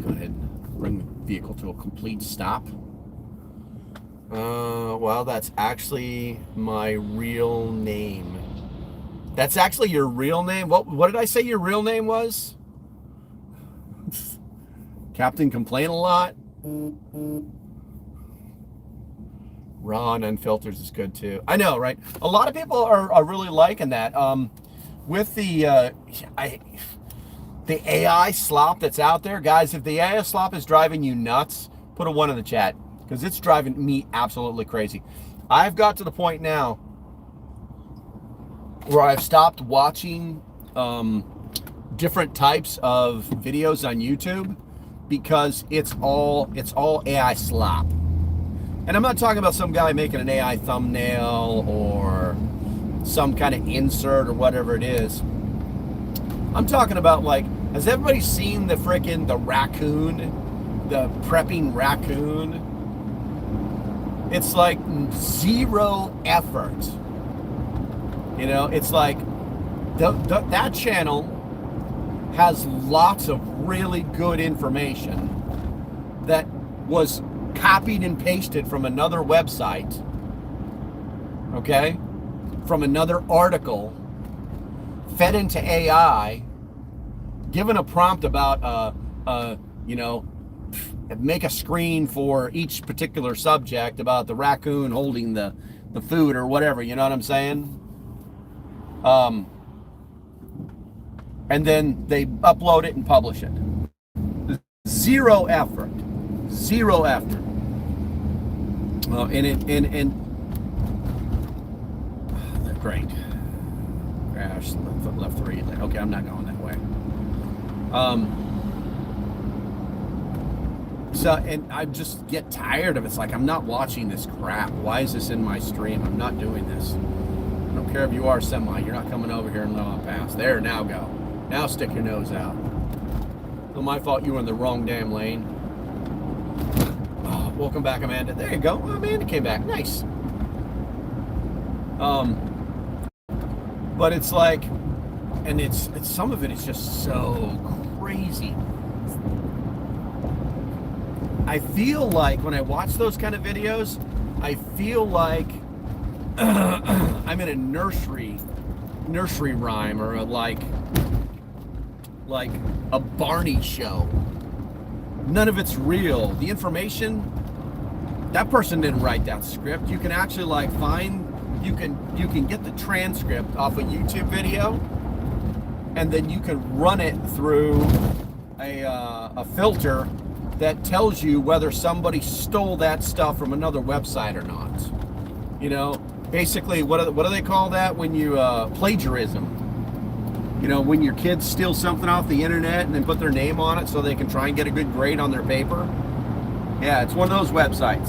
Go ahead and bring the vehicle to a complete stop. Well, that's actually my real name. That's actually your real name? What did I say your real name was? Captain Complain a Lot? Raw and unfiltered is good too. I know, right? A lot of people are really liking that. With the AI slop that's out there, guys, if the AI slop is driving you nuts, put a 1 in the chat, because it's driving me absolutely crazy. I've got to the point now where I've stopped watching different types of videos on YouTube because it's all AI slop. And I'm not talking about some guy making an AI thumbnail or some kind of insert or whatever it is. I'm talking about, like, has everybody seen the raccoon, the prepping raccoon? It's like zero effort. You know, it's like that channel has lots of really good information that was copied and pasted from another website, okay, from another article, fed into AI, given a prompt about, you know, make a screen for each particular subject about the raccoon holding the food or whatever, you know what I'm saying? And then they upload it and publish it. Zero effort. Zero effort. Great. Crash, left 3. Okay, I'm not going that way. So, and I just get tired of it. It's like, I'm not watching this crap. Why is this in my stream? I'm not doing this. I don't care if you are semi. You're not coming over here and let on pass. There, now go. Now stick your nose out. It's my fault you were in the wrong damn lane. Oh, welcome back, Amanda. There you go. Oh, Amanda came back. Nice. But it's like, and it's some of it is just so crazy. I feel like when I watch those kind of videos, I feel like I'm in a nursery rhyme, or like a Barney show. None of it's real. The information, that person didn't write that script. You can actually like you can get the transcript off a YouTube video, and then you can run it through a filter that tells you whether somebody stole that stuff from another website or not. You know, basically, what do they call that when you plagiarism? You know, when your kids steal something off the internet and then put their name on it so they can try and get a good grade on their paper. Yeah, it's one of those websites.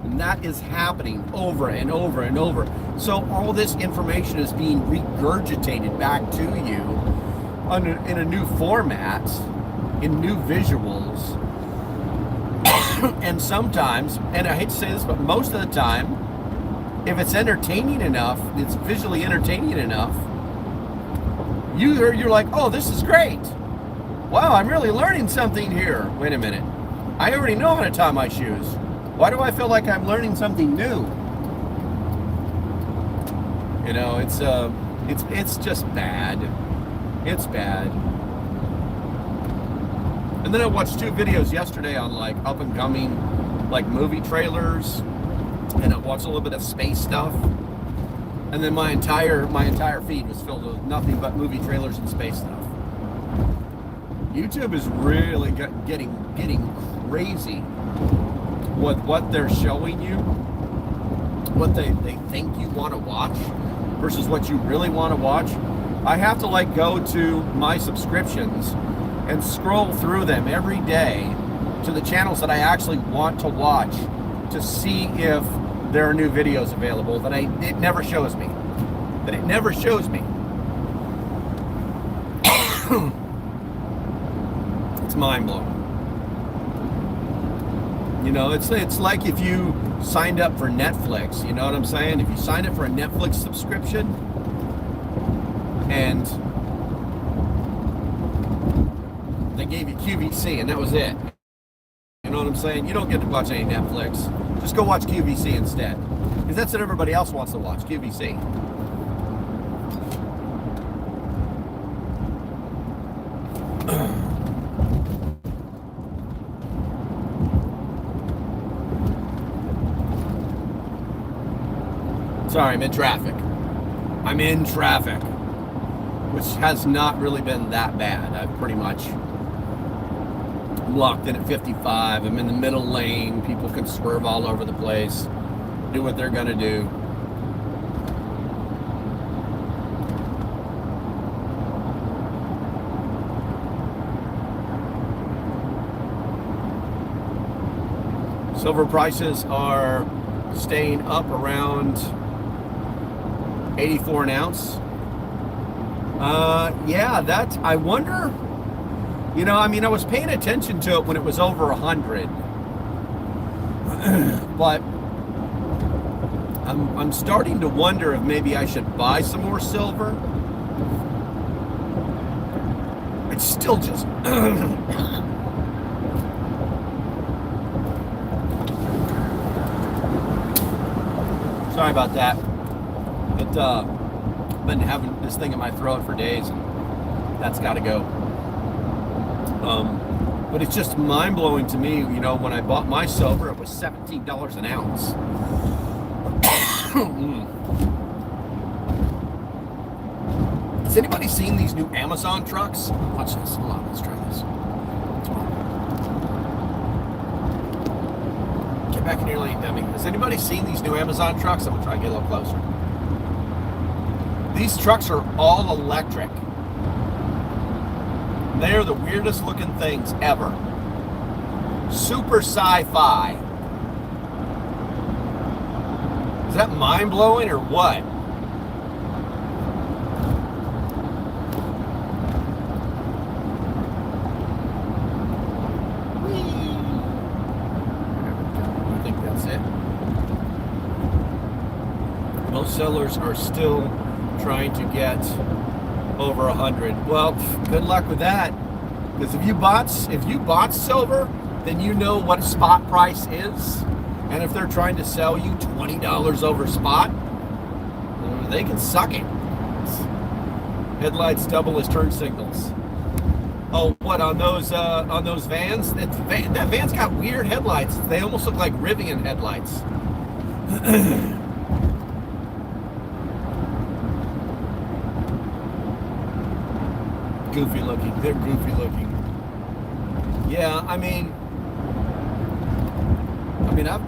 And that is happening over and over and over. So all this information is being regurgitated back to you in a new format, in new visuals. And sometimes, and I hate to say this, but most of the time, if it's entertaining enough, it's visually entertaining enough, you're like, oh, this is great. Wow, I'm really learning something here. Wait a minute. I already know how to tie my shoes. Why do I feel like I'm learning something new? You know, it's just bad. It's bad. And then I watched 2 videos yesterday on like up and coming like movie trailers, and I watched a little bit of space stuff. And then my entire feed was filled with nothing but movie trailers and space stuff. YouTube is really getting crazy with what they're showing you, what they think you want to watch versus what you really want to watch. I have to like go to my subscriptions and scroll through them every day to the channels that I actually want to watch to see if there are new videos available that it never shows me. It's mind-blowing. You know, it's like if you signed up for Netflix, you know what I'm saying? If you signed up for a Netflix subscription and they gave you QVC and that was it. You know what I'm saying? You don't get to watch any Netflix. Just go watch QVC instead. Because that's what everybody else wants to watch, QVC. Sorry, I'm in traffic. Which has not really been that bad. I'm locked in at 55. I'm in the middle lane. People can swerve all over the place, do what they're gonna do. Silver prices are staying up around 84 an ounce. Yeah, I wonder, you know, I mean, I was paying attention to it when it was over 100, but I'm starting to wonder if maybe I should buy some more silver. It's still just sorry about that. I've been having this thing in my throat for days, and that's got to go. But it's just mind-blowing to me, you know, when I bought my silver, it was $17 an ounce. Has anybody seen these new Amazon trucks? Watch this. Hold on, let's try this. Get back in your lane, dummy. Has anybody seen these new Amazon trucks? I'm gonna try to get a little closer. These trucks are all electric. They're the weirdest looking things ever. Super sci-fi. Is that mind-blowing or what? I think that's it. Most sellers are still trying to get over 100. Well, good luck with that. Because if you bought silver, then you know what spot price is. And if they're trying to sell you $20 over spot, they can suck it. Headlights double as turn signals. Oh, what, on those vans? That van's got weird headlights. They almost look like Rivian headlights. Goofy looking. They're goofy looking. Yeah, I mean,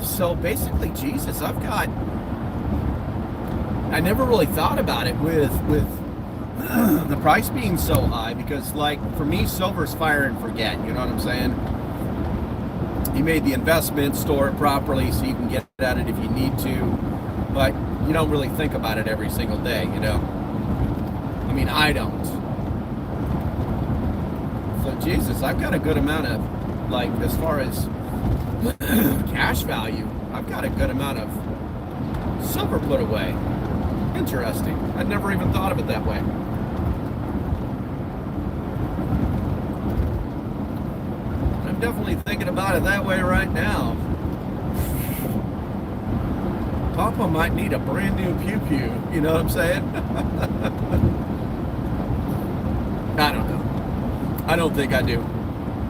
so basically, Jesus, I never really thought about it with the price being so high, because like for me, silver's fire and forget, you know what I'm saying? You made the investment, store it properly so you can get at it if you need to, but you don't really think about it every single day, you know? I mean, I don't. So Jesus, I've got a good amount of, like, as far as cash value, I've got a good amount of silver put away. Interesting. I'd never even thought of it that way. definitely thinking about it that way right now. Papa might need a brand new pew-pew, you know what I'm saying? I don't know. I don't think I do.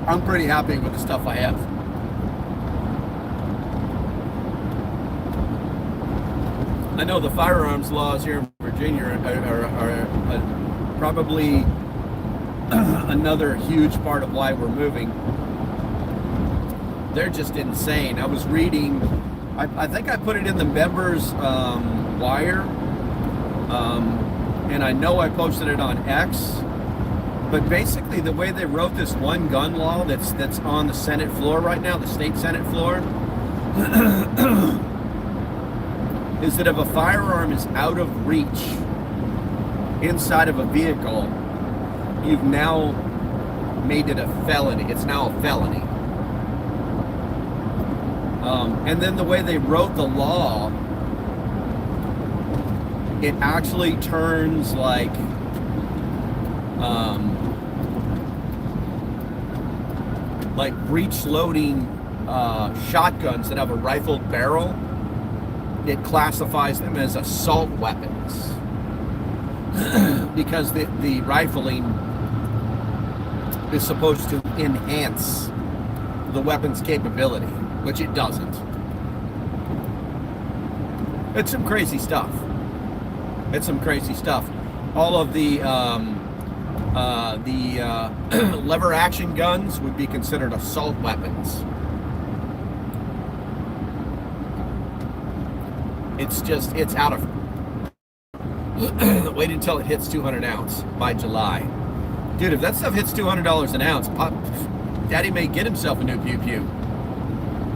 I'm pretty happy with the stuff I have. I know the firearms laws here in Virginia are probably another huge part of why we're moving. They're just insane. I was reading, I think I put it in the members wire, and I know I posted it on X, but basically the way they wrote this one gun law that's on the Senate floor right now, the state Senate floor, is that if a firearm is out of reach inside of a vehicle, you've now made it a felony. It's now a felony. And then the way they wrote the law, it actually turns like breech loading shotguns that have a rifled barrel. It classifies them as assault weapons because the rifling is supposed to enhance the weapon's capability, which it doesn't. It's some crazy stuff. It's some crazy stuff. All of the lever action guns would be considered assault weapons. It's out of. Wait until it hits 200 ounce by July. Dude, if that stuff hits $200 an ounce, Daddy may get himself a new pew-pew.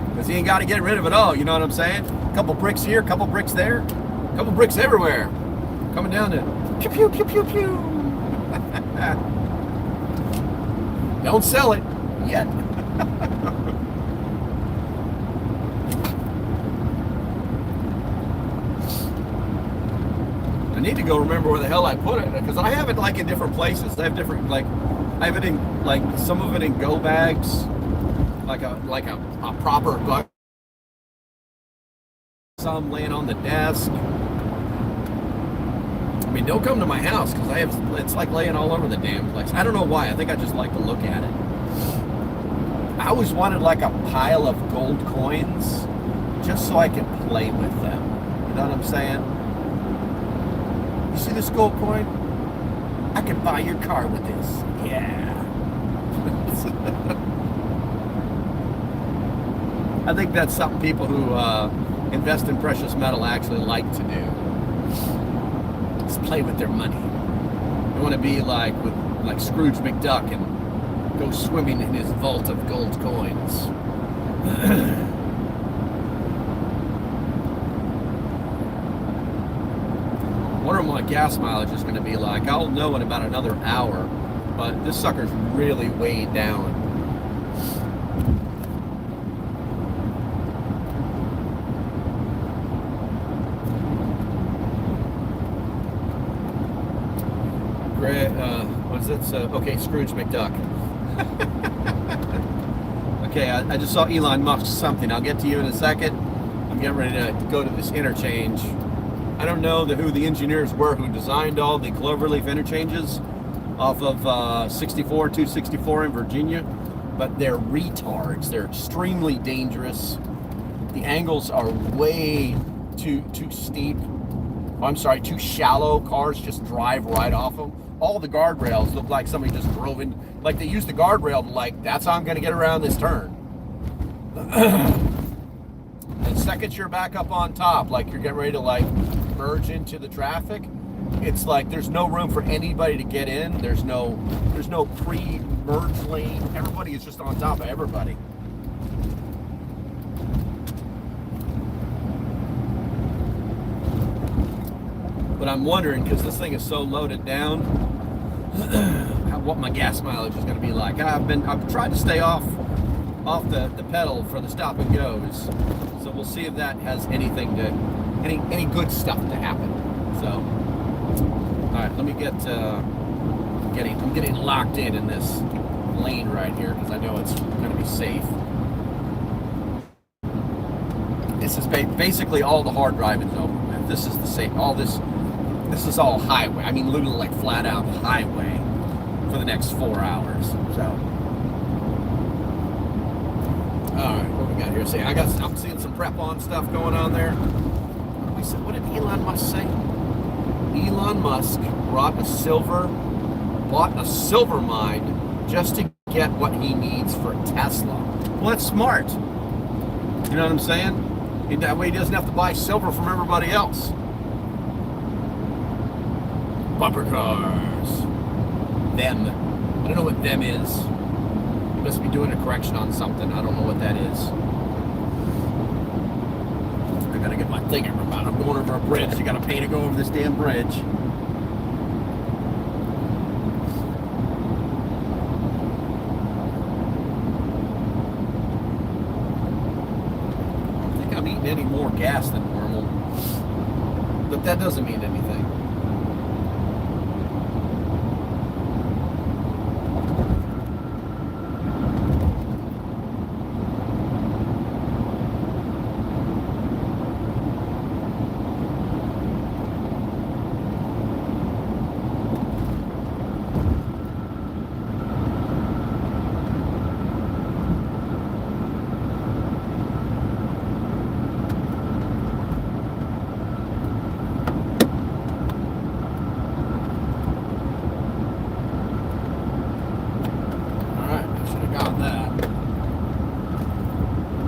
Because he ain't got to get rid of it all, you know what I'm saying? A couple bricks here, a couple bricks there, a couple bricks everywhere. Coming down to pew, pew, pew, pew, pew. Don't sell it yet. I need to go remember where the hell I put it, because I have it like in different places. I have different, like, I have it in, like, some of it in go bags, like a proper bug. Some laying on the desk. I mean, don't come to my house, because it's like laying all over the damn place. I don't know why. I think I just like to look at it. I always wanted like a pile of gold coins just so I could play with them. You know what I'm saying? You see this gold coin? I can buy your car with this. Yeah. I think that's something people who invest in precious metal actually like to do. Just play with their money. They want to be like Scrooge McDuck and go swimming in his vault of gold coins. Wonder what my gas mileage is going to be like. I'll know in about another hour, but this sucker's really weighed down. What's that? Okay, Scrooge McDuck. Okay, I just saw Elon Musk something. I'll get to you in a second. I'm getting ready to go to this interchange. I don't know who the engineers were who designed all the cloverleaf interchanges off of 264 in Virginia, but they're retards. They're extremely dangerous. The angles are way too steep. I'm sorry, too shallow. Cars just drive right off them. All the guardrails look like somebody just drove in, like they used the guardrail to like, that's how I'm going to get around this turn. The second you're back up on top, like you're getting ready to like merge into the traffic, it's like there's no room for anybody to get in. There's no pre-merge lane. Everybody is just on top of everybody. But I'm wondering, because this thing is so loaded down, what my gas mileage is going to be like. I've tried to stay off the pedal for the stop and goes, so we'll see if that has anything to any good stuff to happen. So, all right, let me get I'm getting locked in this. lane right here because I know it's going to be safe. This is basically all the hard driving's over with. This is the same. All this is all highway. I mean, literally like flat out highway for the next 4 hours. So, all right, what we got here? I'm seeing some prep on stuff going on there. What did Elon Musk say? Elon Musk bought a silver mine just to get what he needs for Tesla. Well, that's smart. You know what I'm saying? That way he doesn't have to buy silver from everybody else. Bumper cars. Them. I don't know what them is. He must be doing a correction on something. I don't know what that is. I gotta get my thing about. I'm going over a bridge. You gotta pay to go over this damn bridge. I'm eating any more gas than normal, but that doesn't mean anything.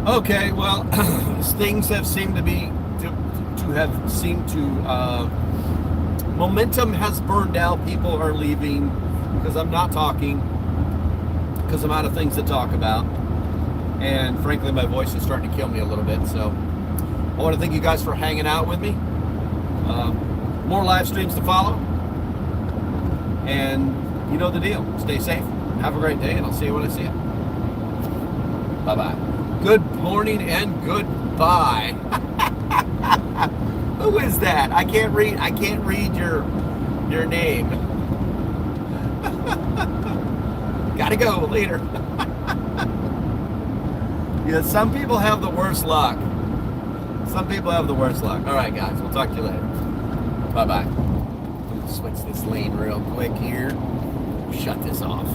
Okay, well, things have seemed to momentum has burned out. People are leaving because I'm not talking, because I'm out of things to talk about, and frankly, my voice is starting to kill me a little bit. So, I want to thank you guys for hanging out with me. More live streams to follow, and you know the deal. Stay safe. Have a great day, and I'll see you when I see you. Bye bye. Good morning and goodbye. Who is that? I can't read your name. Gotta go later. Yeah, some people have the worst luck. Some people have the worst luck. All right, guys, we'll talk to you later. Bye bye. Switch this lane real quick here. Shut this off.